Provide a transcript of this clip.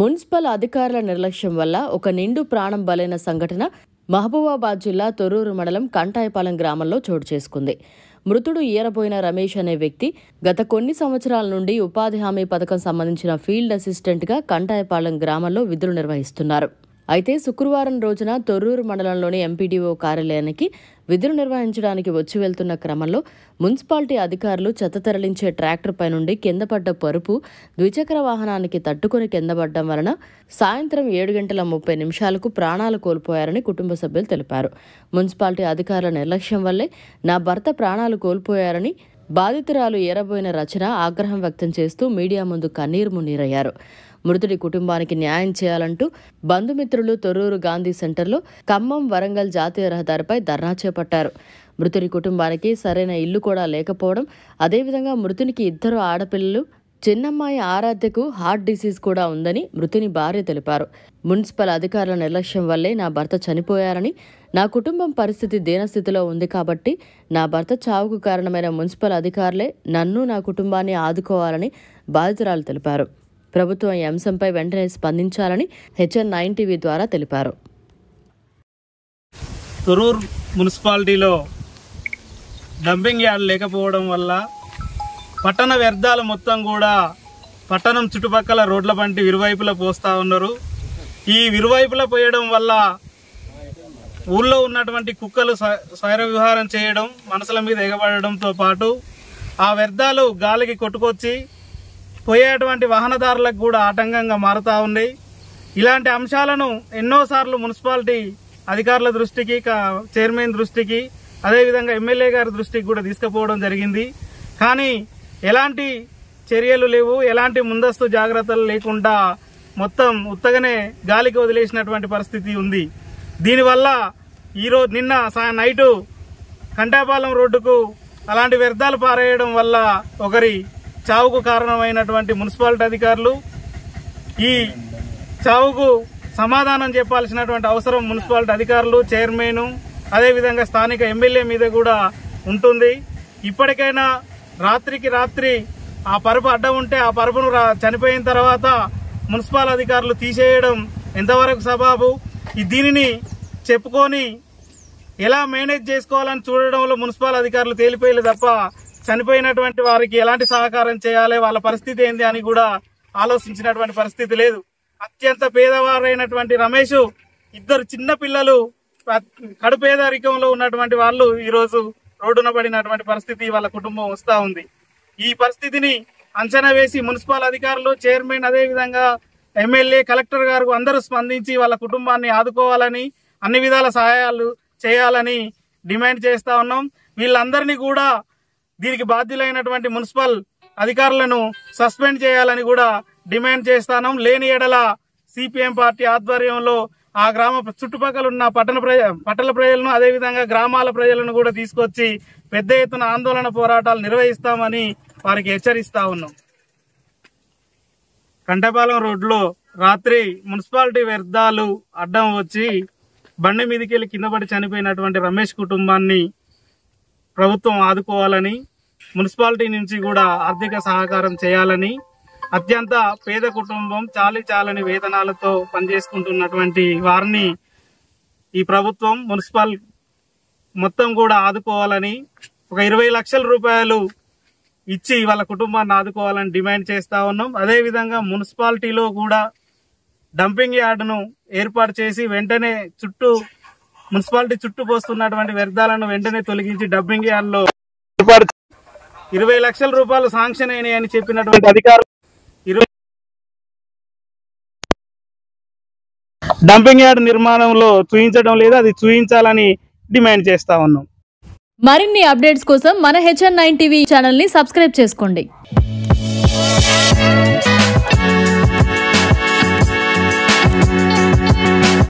Municipal అధికారుల నిర్లక్ష్యం వల్ల ఒక నిండు ప్రాణం బలైన సంఘటన మహబూబాబాద్ జిల్లా తొర్రూరు మండలం కంటాయపాలెం గ్రామంలో చోటు చేసుకుంది. మృతుడు ఈరబోయిన రమేష్ అనే వ్యక్తి గత కొన్ని సంవత్సరాల నుండి ఉపాధి హామీ పథకం సంబంధించిన ఫీల్డ్ అసిస్టెంట్గా కంటాయపాలెం గ్రామంలో విధులు నిర్వహిస్తున్నారు. అయితే శుక్రవారం రోజున తొర్రూరు మండలంలోని ఎంపీడీఓ కార్యాలయానికి విధులు నిర్వహించడానికి వచ్చి వెళ్తున్న క్రమంలో మున్సిపాలిటీ అధికారులు చెత్త తరలించే ట్రాక్టర్పై నుండి కింద పడ్డ పరుపు ద్విచక్ర వాహనానికి తట్టుకుని కిందపడడం వలన సాయంత్రం 7:30 ప్రాణాలు కోల్పోయారని కుటుంబ సభ్యులు తెలిపారు. మున్సిపాలిటీ అధికారుల నిర్లక్ష్యం వల్లే నా భర్త ప్రాణాలు కోల్పోయారని బాధితురాలు ఏరబోయిన రచన ఆగ్రహం వ్యక్తం చేస్తూ మీడియా ముందు కన్నీరు మున్నీరయ్యారు. మృతుడి కుటుంబానికి న్యాయం చేయాలంటూ బంధుమిత్రులు తొర్రూరు గాంధీ సెంటర్లో ఖమ్మం వరంగల్ జాతీయ రహదారిపై ధర్నా చేపట్టారు. మృతుడి కుటుంబానికి సరైన ఇల్లు కూడా లేకపోవడం, అదేవిధంగా మృతునికి 2 ఆడపిల్లలు, చిన్నమ్మాయి ఆరాధ్యకు హార్ట్ డిసీజ్ కూడా ఉందని మృతుని భార్య తెలిపారు. మున్సిపల్ అధికారుల నిర్లక్ష్యం వల్లే నా భర్త చనిపోయారని, నా కుటుంబం పరిస్థితి దీనస్థితిలో ఉంది కాబట్టి నా భర్త చావుకు కారణమైన మున్సిపల్ అధికారులే నన్ను, నా కుటుంబాన్ని ఆదుకోవాలని బాధితురాలు తెలిపారు. ప్రభుత్వం ఈ అంశంపై వెంటనే స్పందించాలని HN9 టీవీ ద్వారా తెలిపారు. తొర్రూరు మున్సిపాలిటీలో డంపింగ్ యార్డ్ లేకపోవడం వల్ల పట్టణ వ్యర్థాలు మొత్తం కూడా పట్టణం చుట్టుపక్కల రోడ్ల వంటి ఇరువైపులా పోస్తూ ఉన్నారు. ఈ ఇరువైపులా పోయడం వల్ల ఊళ్ళో ఉన్నటువంటి కుక్కలు స్వైర విహారం చేయడం, మనసుల మీద ఎగబడడంతో పాటు ఆ వ్యర్థాలు గాలికి కొట్టుకొచ్చి పోయేటువంటి వాహనదారులకు కూడా ఆటంకంగా మారుతూ ఉన్నాయి. ఇలాంటి అంశాలను ఎన్నోసార్లు మున్సిపాలిటీ అధికారుల దృష్టికి, చైర్మన్ దృష్టికి, అదేవిధంగా ఎమ్మెల్యే గారి దృష్టికి కూడా తీసుకుపోవడం జరిగింది. కానీ ఎలాంటి చర్యలు లేవు, ఎలాంటి ముందస్తు జాగ్రత్తలు లేకుండా మొత్తం ఉత్తగానే గాలికి వదిలేసినటువంటి పరిస్థితి ఉంది. దీనివల్ల నిన్న నైటు కంటాపాలెం రోడ్డుకు అలాంటి వ్యర్థాలు పారేయడం వల్ల ఒకరి చావుకు కారణమైనటువంటి మున్సిపాలిటీ అధికారులు ఈ చావుకు సమాధానం చెప్పాల్సినటువంటి అవసరం మున్సిపాలిటీ అధికారులు, చైర్మన్, అదేవిధంగా స్థానిక ఎమ్మెల్యే మీద కూడా ఉంటుంది. ఇప్పటికైనా రాత్రికి రాత్రి ఆ పరుపు అడ్డం ఉంటే ఆ పరుపును చనిపోయిన తర్వాత మున్సిపల్ అధికారులు తీసేయడం ఎంతవరకు సబబు? దీనిని చెప్పుకొని ఎలా మేనేజ్ చేసుకోవాలని చూడడంలో మున్సిపల్ అధికారులు తేలిపోయలే తప్ప చనిపోయినటువంటి వారికి ఎలాంటి సహకారం చేయాలి, వాళ్ళ పరిస్థితి ఏంది అని కూడా ఆలోచించినటువంటి పరిస్థితి లేదు. అత్యంత పేదవారైనటువంటి రమేష్, 2 చిన్న పిల్లలు, కడుపేదరికంలో ఉన్నటువంటి వాళ్ళు ఈరోజు రోడ్డున పడినటువంటి పరిస్థితి వాళ్ళ కుటుంబం వస్తూ ఉంది. ఈ పరిస్థితిని అంచనా వేసి మున్సిపల్ అధికారులు, చైర్మన్, అదేవిధంగా ఎమ్మెల్యే, కలెక్టర్ గారు అందరూ స్పందించి వాళ్ళ కుటుంబాన్ని ఆదుకోవాలని, అన్ని విధాల సహాయాలు చేయాలని డిమాండ్ చేస్తా ఉన్నాం. వీళ్ళందరినీ కూడా దీనికి బాధ్యులైనటువంటి మున్సిపల్ అధికారులను సస్పెండ్ చేయాలని కూడా డిమాండ్ చేస్తాను. లేని ఎడల సిపిఎం పార్టీ ఆధ్వర్యంలో ఆ గ్రామ చుట్టుపక్కల ఉన్న పట్టణ ప్రజలను, అదేవిధంగా గ్రామాల ప్రజలను కూడా తీసుకొచ్చి పెద్ద ఎత్తున ఆందోళన పోరాటాలు నిర్వహిస్తామని వారికి హెచ్చరిస్తా ఉన్నాం. కంటపాలెం రోడ్లో రాత్రి మున్సిపాలిటీ వ్యర్థాలు అడ్డం వచ్చి బండి మీదకెళ్లి కింద పడి చనిపోయినటువంటి రమేష్ కుటుంబాన్ని ప్రభుత్వం ఆదుకోవాలని, మున్సిపాలిటీ నుంచి కూడా ఆర్థిక సహకారం చేయాలని, అత్యంత పేద కుటుంబం, చాలని వేతనాలతో పనిచేసుకుంటున్నటువంటి వారిని ఈ ప్రభుత్వం, మున్సిపల్ మొత్తం కూడా ఆదుకోవాలని, ఒక 20 లక్షల రూపాయలు ఇచ్చి వాళ్ళ కుటుంబాన్ని ఆదుకోవాలని డిమాండ్ చేస్తా ఉన్నాం. అదేవిధంగా మున్సిపాలిటీలో కూడా డంపింగ్ యార్డును ఏర్పాటు చేసి వెంటనే మున్సిపాలిటీ చుట్టూ పోస్తున్నటువంటి వ్యర్థాలను వెంటనే తొలగించి డంపింగ్ యార్డులో 20 లక్షల రూపాయలు శాంక్షన్ అయినాయని చెప్పినటువంటి అధికారులు డంపింగ్ యార్డ్ నిర్మాణంలో చూయించడం లేదు, అది చూయించాలని డిమాండ్ చేస్తా ఉన్నాం. మరిన్ని అప్డేట్స్ కోసం మన HN9 టీవీ ఛానల్ ని సబ్స్క్రైబ్ చేసుకోండి.